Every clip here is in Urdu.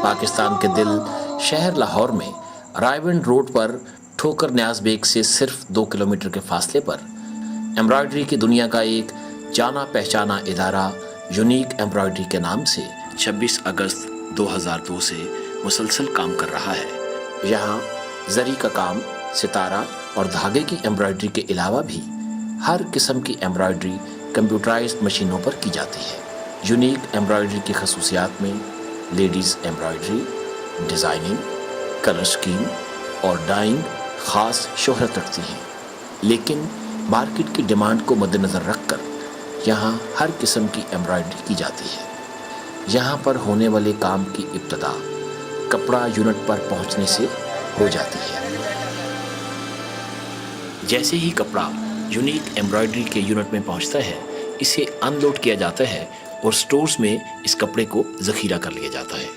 پاکستان کے دل شہر لاہور میں رائیونڈ روڈ پر ٹھوکر نیاز بیگ سے صرف 2 کلومیٹر کے فاصلے پر ایمبرائڈری کی دنیا کا ایک جانا پہچانا ادارہ یونیک ایمبرائڈری کے نام سے 26 اگست 2002 سے مسلسل کام کر رہا ہے۔ یہاں زری کا کام، ستارہ اور دھاگے کی ایمبرائڈری کے علاوہ بھی ہر قسم کی ایمبرائڈری کمپیوٹرائزڈ مشینوں پر کی جاتی ہے۔ یونیک ایمبرائڈری کی خصوصیات میں ladies embroidery, designing, colour scheme اور ڈائنگ خاص شہرت رکھتی ہیں، لیکن مارکیٹ کی ڈیمانڈ کو مد نظر رکھ کر یہاں ہر قسم کی ایمبرائڈری کی جاتی ہے۔ یہاں پر ہونے والے کام کی ابتدا کپڑا یونٹ پر پہنچنے سے ہو جاتی ہے۔ جیسے ہی کپڑا یونیک ایمبرائڈری کے یونٹ میں پہنچتا ہے، اسے ان لوڈ کیا جاتا ہے اور سٹورز میں اس کپڑے کو ذخیرہ کر لیا جاتا ہے۔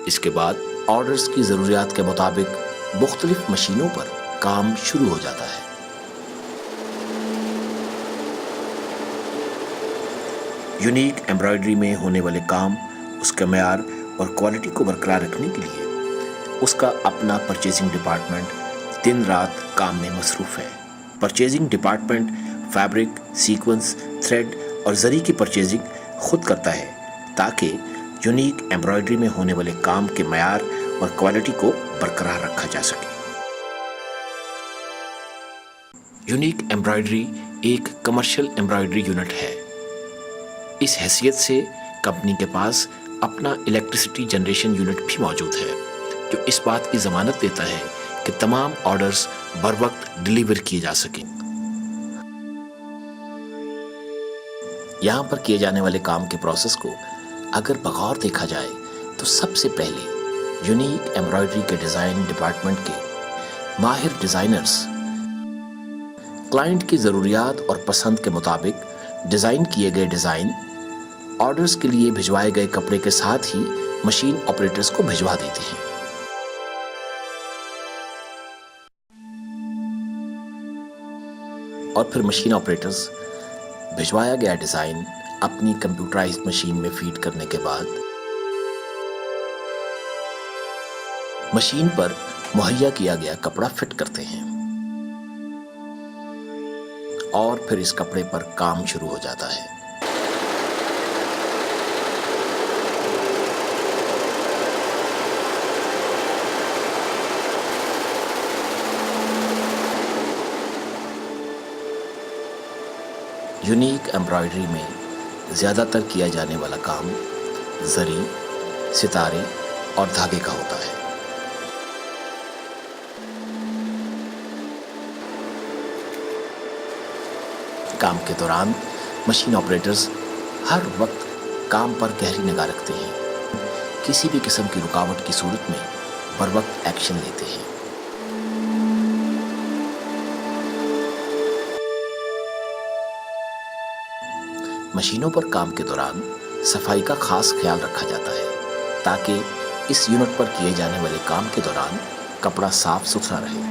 اس کے بعد آرڈرز کی ضروریات کے مطابق مختلف مشینوں پر کام شروع ہو جاتا ہے۔ یونیک ایمبرائڈری میں ہونے والے کام، اس کا معیار اور کوالٹی کو برقرار رکھنے کے لیے اس کا اپنا پرچیزنگ ڈپارٹمنٹ دن رات کام میں مصروف ہے۔ Purchasing department fabric, sequence, thread اور زری کی پرچیزنگ خود کرتا ہے تاکہ یونیک ایمبرائڈری میں ہونے والے کام کے معیار اور کوالٹی کو برقرار رکھا جا سکے۔ یونیک ایمبرائڈری ایک کمرشل ایمبرائڈری یونٹ ہے۔ اس حیثیت سے کمپنی کے پاس اپنا الیکٹریسٹی جنریشن یونٹ بھی موجود ہے، جو اس بات کی ضمانت دیتا ہے کہ تمام آرڈرز بر وقت ڈیلیور کیے جا سکیں۔ یہاں پر کیے جانے والے کام کے پروسیس کو اگر بغور دیکھا جائے تو سب سے پہلے یونیک ایمبرائڈری کے ڈیزائن ڈپارٹمنٹ کے ماہر ڈیزائنرز کلائنٹ کی ضروریات اور پسند کے مطابق ڈیزائن کیے گئے ڈیزائن آرڈرز کے لیے بھجوائے گئے کپڑے کے ساتھ ہی مشین آپریٹرز کو بھجوا دیتے ہیں۔ اور پھر مشین آپریٹرز بھجوایا گیا ڈیزائن اپنی کمپیوٹرائزڈ مشین میں فیڈ کرنے کے بعد مشین پر مہیا کیا گیا کپڑا فٹ کرتے ہیں، اور پھر اس کپڑے پر کام شروع ہو جاتا ہے۔ یونیک ایمبرائڈری میں زیادہ تر کیا جانے والا کام زری، ستارے اور دھاگے کا ہوتا ہے۔ کام کے دوران مشین آپریٹرز ہر وقت کام پر گہری نگاہ رکھتے ہیں، کسی بھی قسم کی رکاوٹ کی صورت میں بر وقت ایکشن لیتے ہیں۔ مشینوں پر کام کے دوران صفائی کا خاص خیال رکھا جاتا ہے تاکہ اس یونٹ پر کیے جانے والے کام کے دوران کپڑا صاف ستھرا رہے۔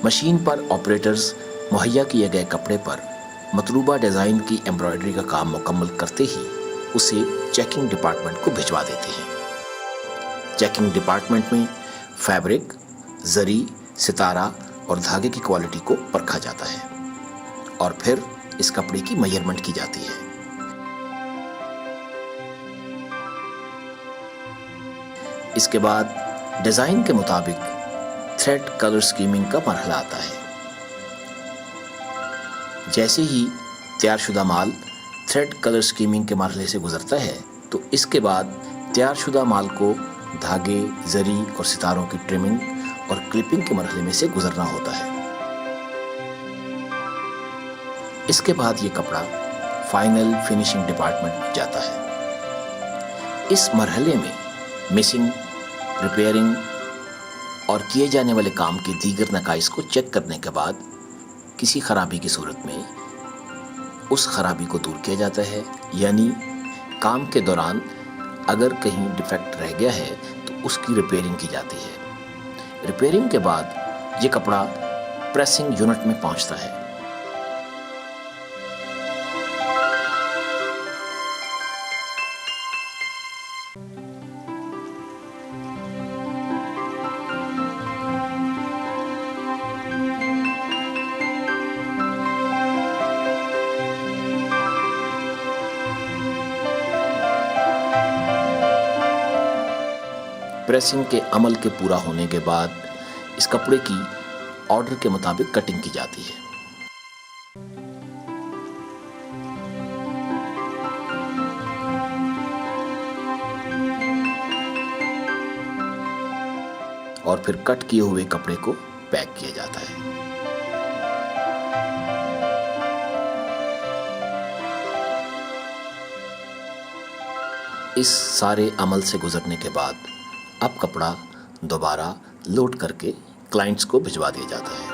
مشین پر آپریٹرز مہیا کیے گئے کپڑے پر مطلوبہ ڈیزائن کی ایمبرائڈری کا کام مکمل کرتے ہی اسے چیکنگ ڈپارٹمنٹ کو بھجوا دیتے ہیں۔ چیکنگ ڈپارٹمنٹ میں فیبرک، زری، ستارہ اور دھاگے کی کوالٹی کو پرکھا جاتا ہے اور پھر اس کپڑے کی میجرمنٹ کی جاتی ہے۔ اس کے بعد ڈیزائن کے مطابق تھریڈ کلر اسکیمنگ کا مرحلہ آتا ہے۔ جیسے ہی تیار شدہ مال تھریڈ کلر اسکیمنگ کے مرحلے سے گزرتا ہے تو اس کے بعد تیار شدہ مال کو دھاگے، زری اور ستاروں کی ٹرمنگ اور کلپنگ کے مرحلے میں سے گزرنا ہوتا ہے۔ اس کے بعد یہ کپڑا فائنل فنیشنگ ڈپارٹمنٹ میں جاتا ہے۔ اس مرحلے میں مسنگ، ریپیئرنگ اور کیے جانے والے کام کے دیگر نقائص کو چیک کرنے کے بعد کسی خرابی کی صورت میں اس خرابی کو دور کیا جاتا ہے، یعنی کام کے دوران اگر کہیں ڈیفیکٹ رہ گیا ہے تو اس کی ریپیئرنگ کی جاتی ہے۔ ریپیئرنگ کے بعد یہ کپڑا پریسنگ یونٹ میں پہنچتا ہے۔ پریسنگ کے عمل کے پورا ہونے کے بعد اس کپڑے کی آرڈر کے مطابق کٹنگ کی جاتی ہے۔ اور پھر کٹ کیے ہوئے کپڑے کو پیک کیا جاتا ہے۔ اس سارے عمل سے گزرنے کے بعد اب کپڑا دوبارہ لوڈ کر کے کلائنٹس کو بھجوا دیا جاتا ہے۔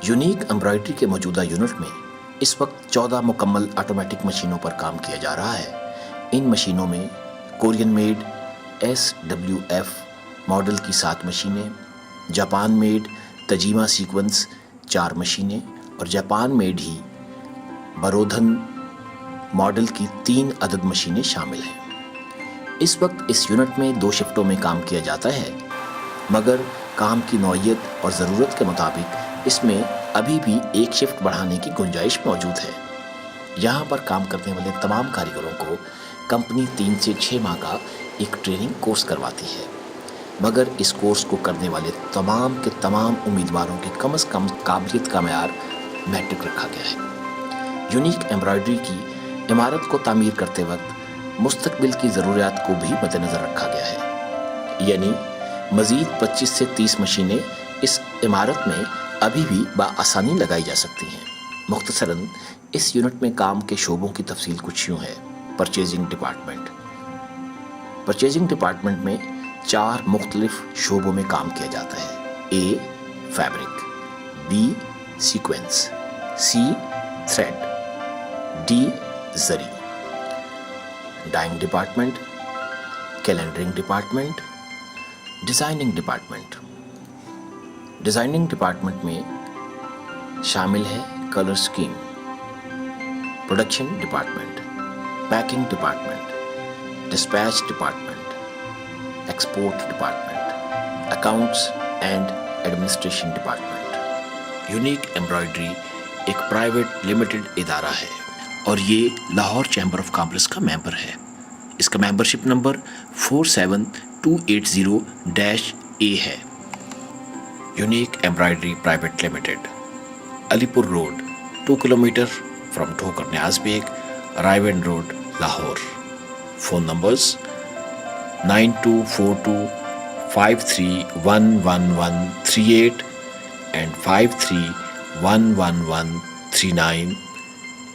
یونیک ایمبرائڈری کے موجودہ یونٹ میں اس وقت 14 مکمل آٹومیٹک مشینوں پر کام کیا جا رہا ہے۔ ان مشینوں میں کورین میڈ SWF ماڈل کی 7 مشینیں، جاپان میڈ تجیما سیکوینس 4 مشینیں اور جاپان میڈ ہی برودھن ماڈل کی 3 عدد مشینیں شامل ہیں۔ اس وقت اس یونٹ میں 2 شفٹوں میں کام کیا جاتا ہے، مگر کام کی نوعیت اور ضرورت کے مطابق اس میں ابھی بھی 1 شفٹ بڑھانے کی گنجائش موجود ہے۔ یہاں پر کام کرنے والے تمام کاریگروں کو کمپنی 3 سے 6 ماہ کا ایک ٹریننگ کورس کرواتی ہے، مگر اس کورس کو کرنے والے تمام کے تمام امیدواروں کی کم از کم قابلیت کا معیار میٹرک رکھا گیا ہے۔ یونیک ایمبرائڈری کی عمارت کو تعمیر کرتے وقت مستقبل کی ضروریات کو بھی مد نظر رکھا گیا ہے، یعنی مزید 25 سے 30 مشینیں اس عمارت میں ابھی بھی بآسانی لگائی جا سکتی ہیں۔ مختصراً اس یونٹ میں کام کے شعبوں کی تفصیل کچھ یوں ہے۔ Purchasing department. پرچیزنگ ڈپارٹمنٹ میں 4 مختلف شعبوں میں کام کیا جاتا ہے۔ A fabric, B sequins, C thread, D zari. Dyeing department, calendering department, designing department. Designing department میں شامل ہے colour scheme, production department, packing department, dispatch department, export department, accounts and administration department. Unique embroidery ایک پرائیویٹ لمیٹڈ ادارہ ہے اور یہ لاہور چیمبر آف کامرس کا ممبر ہے۔ اس کا ممبرشپ نمبر 47280-A ہے۔ Unique embroidery private limited, Alipur road 2 kilometre from Thokar Niaz Baig, Raiwind road, Lahore. Phone numbers 9242531138 and 531139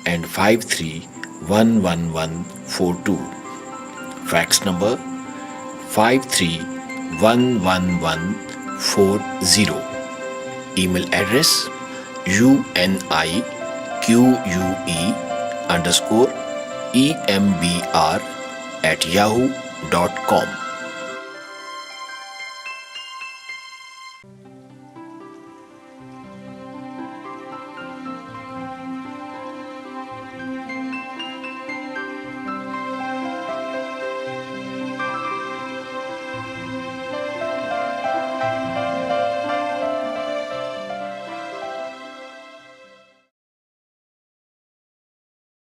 and 531142. Fax number 5311140. Email address unique_embr@yahoo.com.